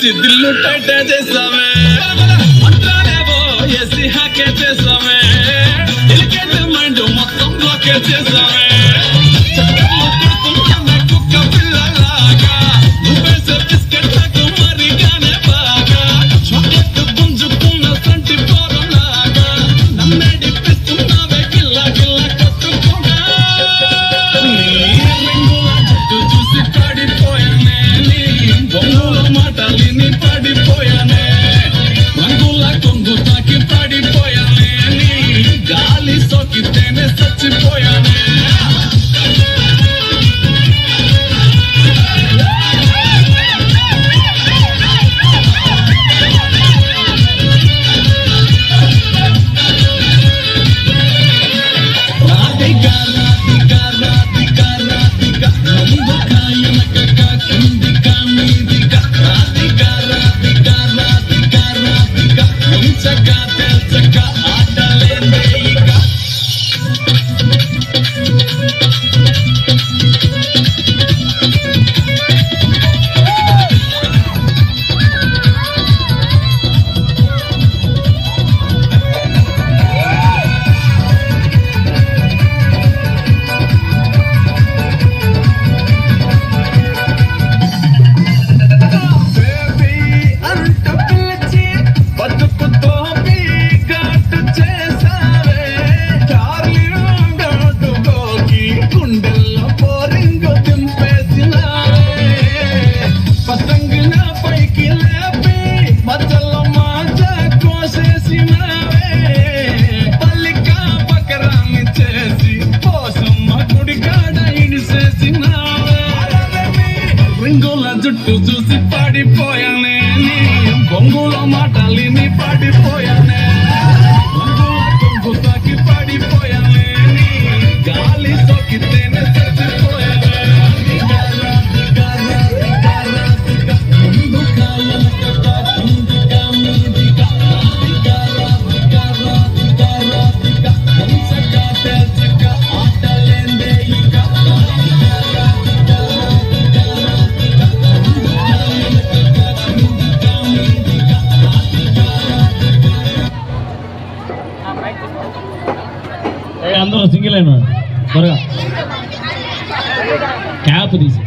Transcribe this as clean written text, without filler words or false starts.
చూసి దిల్లు టైట్ చేసావే మంత్రాలేవో ఎసి హాకే చేసావే allocate mind మొత్తం బ్లాకే చేసావే కుక్క పిల్లలాగా నువ్వేసే బిస్కెట్ నాకు మరిగానే బాగా చాక్లెట్ గుంజుకున్న సంటి పోరలాగా నమ్మేడిపిస్తున్నావే గిల్లా గిల్లా కట్టుకోగా చూసి పడిపోయానే బొంగుల మాటలిని పడిపోయానే రంగుల కొంగు తాకి పడిపోయానే గాలి సోకితేనే చచ్చిపోయానే జుట్టు చూసి పడిపోయానే బొంగుల మాటలిని పడిపోయానే కొంగు తాకి పడిపోయానే గాలి సోకితేనే చచ్చిపోయానే అందరూ సింగిల్ అయినా త్వరగా క్యాప్ తీసి